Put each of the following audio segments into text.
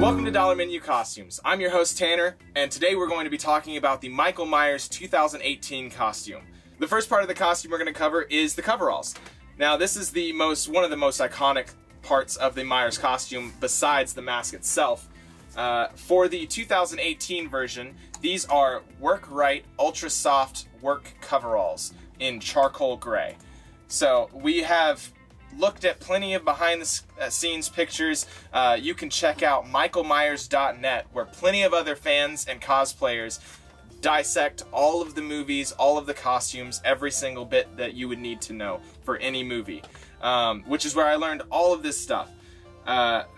Welcome to Dollar Menu Costumes. I'm your host Tanner, and today we're going to be talking about the Michael Myers 2018 costume. The first part of the costume we're going to cover is the coveralls. Now this is one of the most iconic parts of the Myers costume besides the mask itself. For the 2018 version, these are Work Right Ultra Soft Work Coveralls in charcoal gray. So we have looked at plenty of behind the scenes pictures. You can check out michaelmyers.net, where plenty of other fans and cosplayers dissect all of the movies, all of the costumes, every single bit that you would need to know for any movie, which is where I learned all of this stuff.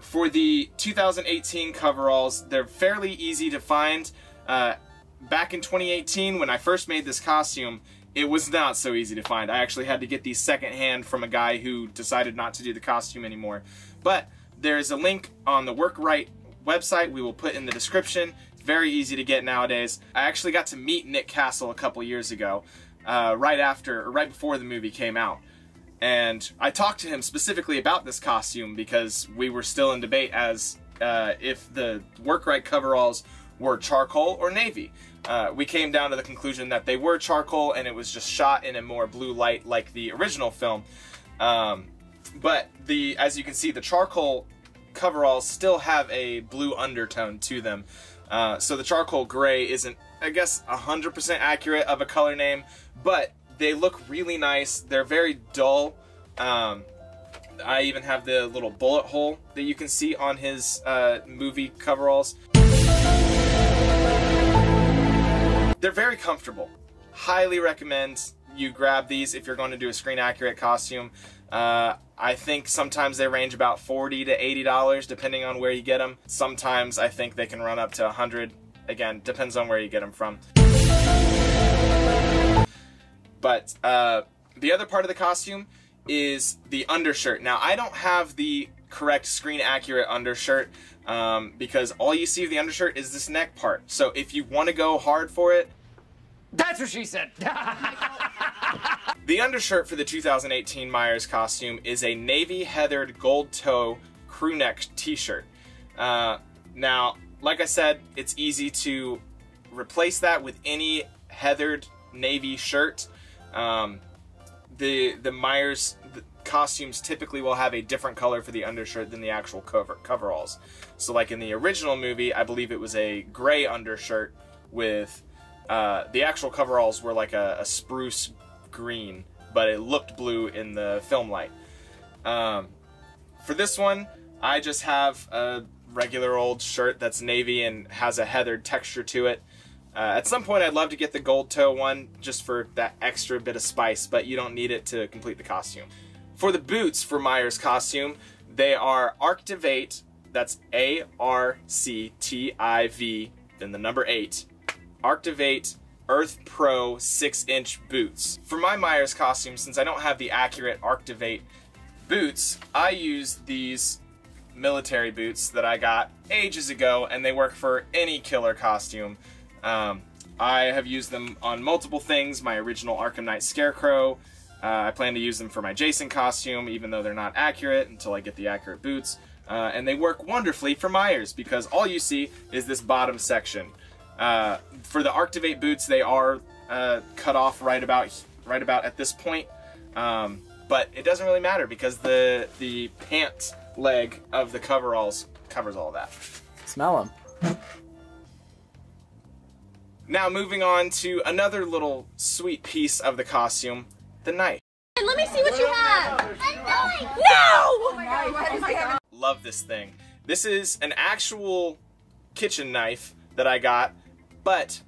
For the 2018 coveralls, they're fairly easy to find. Back in 2018, when I first made this costume, it was not so easy to find. I actually had to get these secondhand from a guy who decided not to do the costume anymore. But there's a link on the Work Right website we will put in the description. It's very easy to get nowadays. I actually got to meet Nick Castle a couple years ago, right before the movie came out. And I talked to him specifically about this costume because we were still in debate as if the Work Right coveralls were charcoal or navy. We came down to the conclusion that they were charcoal, and it was just shot in a more blue light like the original film. But as you can see, the charcoal coveralls still have a blue undertone to them. So the charcoal gray isn't, I guess, 100% accurate of a color name, but they look really nice. They're very dull. I even have the little bullet hole that you can see on his movie coveralls. They're very comfortable. Highly recommend you grab these if you're going to do a screen accurate costume. I think sometimes they range about $40 to $80 depending on where you get them. Sometimes I think they can run up to $100. Again, depends on where you get them from. But the other part of the costume is the undershirt. Now I don't have the correct screen accurate undershirt because all you see of the undershirt is this neck part. So if you want to go hard for it, that's what she said. The undershirt for the 2018 Myers costume is a navy heathered gold toe crew neck t-shirt. Now, like I said, it's easy to replace that with any heathered navy shirt. The Myers costumes typically will have a different color for the undershirt than the actual coveralls. So like in the original movie, I believe it was a gray undershirt with the actual coveralls were like a spruce green, but it looked blue in the film light. For this one, I just have a regular old shirt that's navy and has a heathered texture to it. At some point I'd love to get the gold toe one just for that extra bit of spice, but you don't need it to complete the costume. For the boots for Myers' costume, they are Arctivate, that's A-R-C-T-I-V, then the number 8, Arctivate Earth Pro 6-inch boots. For my Myers costume, since I don't have the accurate Arctivate boots, I use these military boots that I got ages ago, and they work for any killer costume. I have used them on multiple things. My original Arkham Knight Scarecrow. I plan to use them for my Jason costume, even though they're not accurate until I get the accurate boots. And they work wonderfully for Myers because all you see is this bottom section. For the Arctivate boots, they are cut off right about at this point. But it doesn't really matter because the pant leg of the coveralls covers all that. Smell them. Now moving on to another little sweet piece of the costume, the knife. Let me see what you have. A knife. No! Oh my God. Love this thing. This is an actual kitchen knife that I got, but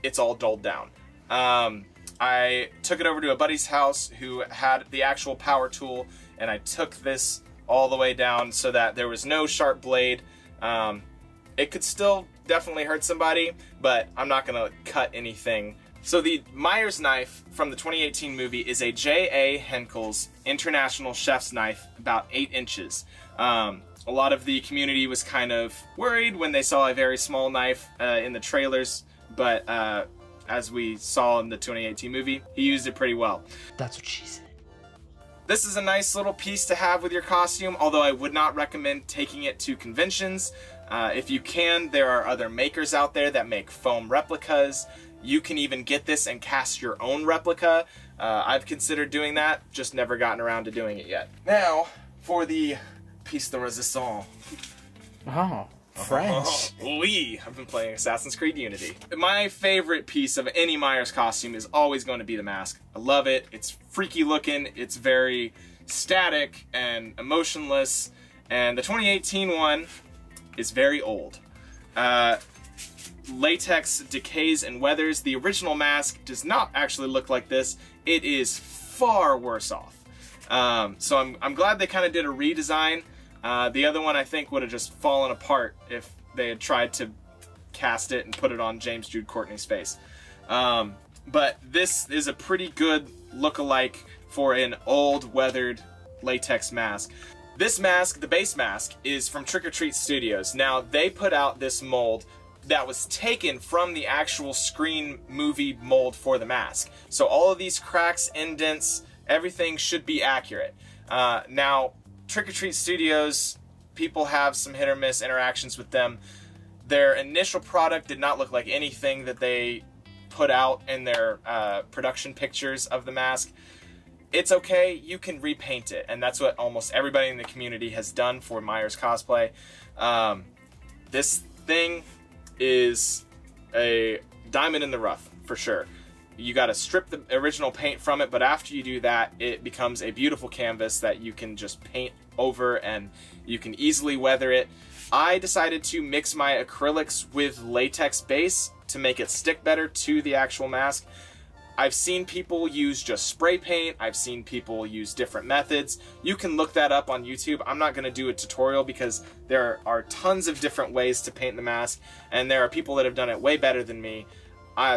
it's all dulled down. I took it over to a buddy's house who had the actual power tool, and I took this all the way down so that there was no sharp blade. It could still definitely hurt somebody, but I'm not gonna cut anything. So the Myers knife from the 2018 movie is a J.A. Henkel's International Chef's Knife, about 8 inches. A lot of the community was kind of worried when they saw a very small knife in the trailers, but as we saw in the 2018 movie, he used it pretty well. That's what she said. This is a nice little piece to have with your costume, although I would not recommend taking it to conventions. If you can, there are other makers out there that make foam replicas. You can even get this and cast your own replica. I've considered doing that, just never gotten around to doing it yet. Now, for the piece de resistance. Oh, French. Oui, I've been playing Assassin's Creed Unity. My favorite piece of any Myers costume is always going to be the mask. I love it. It's freaky looking. It's very static and emotionless. And the 2018 one is very old. Latex decays and weathers. The original mask does not actually look like this. It is far worse off. So I'm glad they kind of did a redesign. The other one I think would have just fallen apart if they had tried to cast it and put it on James Jude Courtney's face. But this is a pretty good look-alike for an old weathered latex mask. This mask, the base mask, is from Trick or Treat Studios. Now, they put out this mold that was taken from the actual screen movie mold for the mask. So all of these cracks, indents, everything should be accurate. Now, Trick or Treat Studios, people have some hit or miss interactions with them. Their initial product did not look like anything that they put out in their production pictures of the mask. It's okay, you can repaint it, and that's what almost everybody in the community has done for Myers Cosplay. This thing is a diamond in the rough, for sure. You gotta strip the original paint from it, but after you do that, it becomes a beautiful canvas that you can just paint over and you can easily weather it. I decided to mix my acrylics with latex base to make it stick better to the actual mask. I've seen people use just spray paint. I've seen people use different methods. You can look that up on YouTube. I'm not going to do a tutorial because there are tons of different ways to paint the mask, and there are people that have done it way better than me.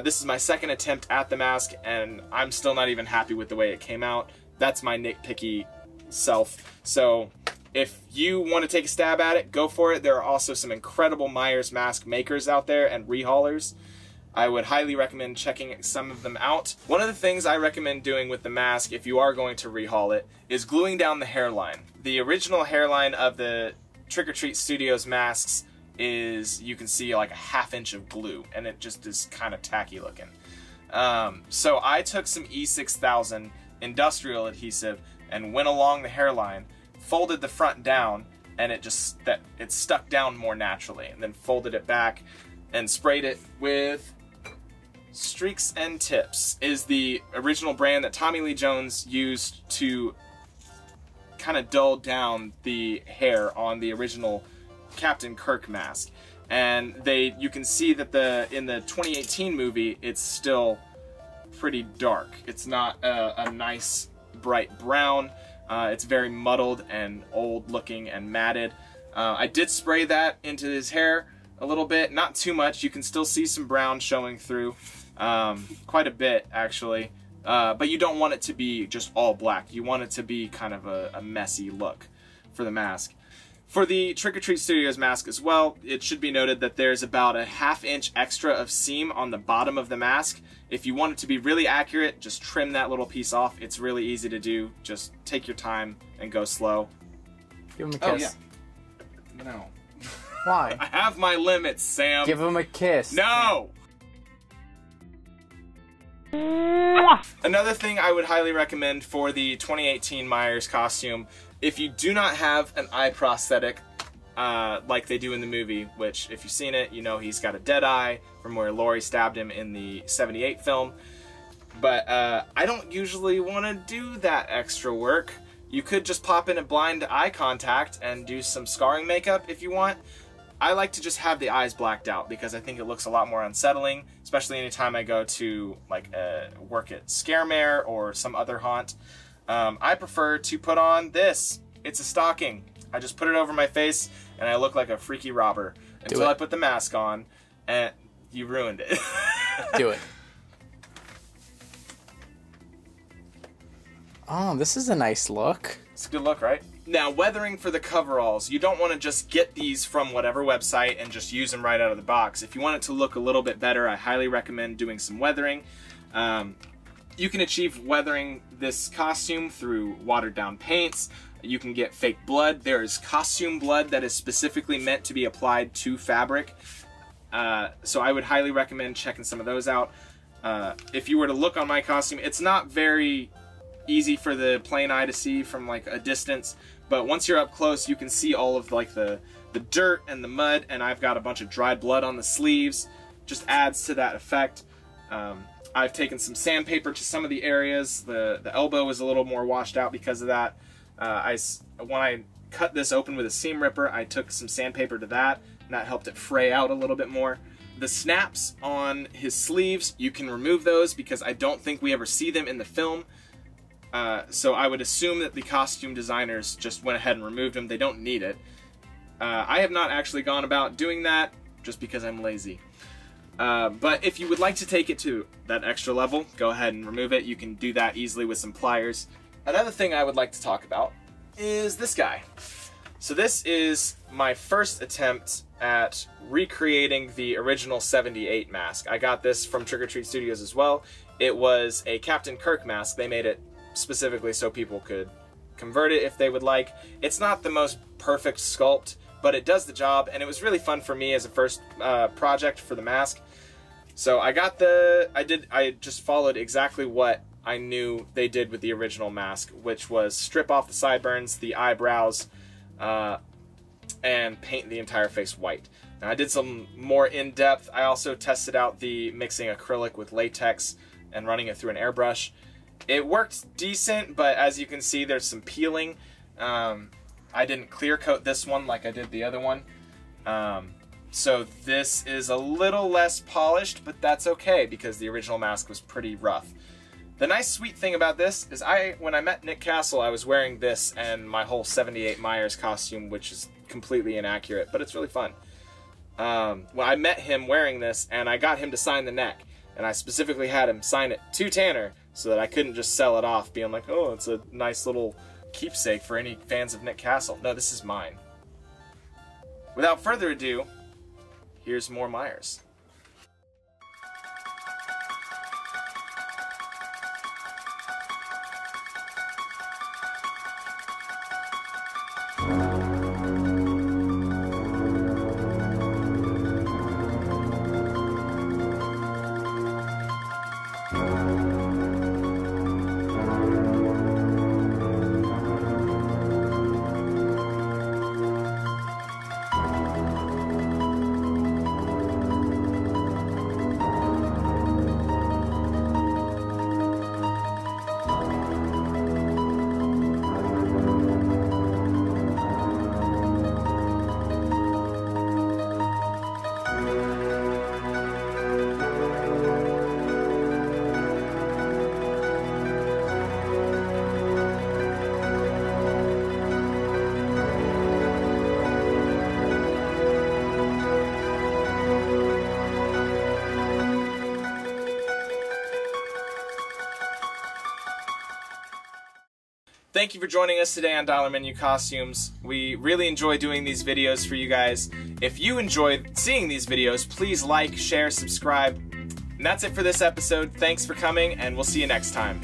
This is my second attempt at the mask, and I'm still not even happy with the way it came out. That's my nitpicky self. So if you want to take a stab at it, go for it. There are also some incredible Myers mask makers out there and rehaulers. I would highly recommend checking some of them out. One of the things I recommend doing with the mask, if you are going to rehaul it, is gluing down the hairline. The original hairline of the Trick or Treat Studios masks is, you can see like a ½ inch of glue, and it just is kind of tacky looking. So I took some E6000 industrial adhesive and went along the hairline, folded the front down, and it stuck down more naturally, and then folded it back and sprayed it with Streaks and Tips, is the original brand that Tommy Lee Jones used to kind of dull down the hair on the original Captain Kirk mask. And you can see that in the 2018 movie, it's still pretty dark. It's not a nice bright brown. It's very muddled and old looking and matted. I did spray that into his hair a little bit, not too much. You can still see some brown showing through, quite a bit actually, but you don't want it to be just all black. You want it to be kind of a messy look for the mask. For the Trick or Treat Studios mask as well, it should be noted that there's about a ½ inch extra of seam on the bottom of the mask. If you want it to be really accurate, just trim that little piece off. It's really easy to do. Just take your time and go slow. Give him a kiss. Oh, yeah. No. Why? I have my limits, Sam. Give him a kiss. No! Another thing I would highly recommend for the 2018 Myers costume, if you do not have an eye prosthetic like they do in the movie, which if you've seen it, you know he's got a dead eye from where Laurie stabbed him in the '78 film. But I don't usually want to do that extra work. You could just pop in a blind eye contact and do some scarring makeup if you want. I like to just have the eyes blacked out because I think it looks a lot more unsettling, especially anytime I go to like work at Scaremare or some other haunt. I prefer to put on this. It's a stocking. I just put it over my face and I look like a freaky robber until I put the mask on, and you ruined it. Do it. Oh, this is a nice look. It's a good look, right? Now, weathering for the coveralls, you don't want to just get these from whatever website and just use them right out of the box. If you want it to look a little bit better, I highly recommend doing some weathering. You can achieve weathering this costume through watered down paints. You can get fake blood. There is costume blood that is specifically meant to be applied to fabric. So I would highly recommend checking some of those out. If you were to look on my costume, it's not very easy for the plain eye to see from like a distance, but once you're up close, you can see all of like the dirt and the mud, and I've got a bunch of dried blood on the sleeves. Just adds to that effect. I've taken some sandpaper to some of the areas. The elbow is a little more washed out because of that. When I cut this open with a seam ripper, I took some sandpaper to that, and that helped it fray out a little bit more. The snaps on his sleeves, you can remove those because I don't think we ever see them in the film. So I would assume that the costume designers just went ahead and removed them. They don't need it. I have not actually gone about doing that just because I'm lazy. But if you would like to take it to that extra level, go ahead and remove it. You can do that easily with some pliers. Another thing I would like to talk about is this guy. So this is my first attempt at recreating the original 78 mask. I got this from Trick or Treat Studios as well. It was a Captain Kirk mask. They made it specifically so people could convert it if they would like. It's not the most perfect sculpt, but it does the job, and it was really fun for me as a first project for the mask. So I just followed exactly what I knew they did with the original mask, which was strip off the sideburns, the eyebrows, and paint the entire face white. Now I did some more in-depth. I also tested out the mixing acrylic with latex and running it through an airbrush. It worked decent, but as you can see, there's some peeling. I didn't clear coat this one like I did the other one. So this is a little less polished, but that's okay because the original mask was pretty rough. The nice sweet thing about this is when I met Nick Castle, I was wearing this and my whole 78 Myers costume, which is completely inaccurate, but it's really fun. Well, I met him wearing this, and I got him to sign the neck, and I specifically had him sign it to Tanner so that I couldn't just sell it off being like, oh, it's a nice little keepsake for any fans of Nick Castle. No, this is mine. Without further ado, here's more Myers. Thank you for joining us today on Dollar Menu Costumes. We really enjoy doing these videos for you guys. If you enjoyed seeing these videos, please like, share, subscribe. And that's it for this episode. Thanks for coming, and we'll see you next time.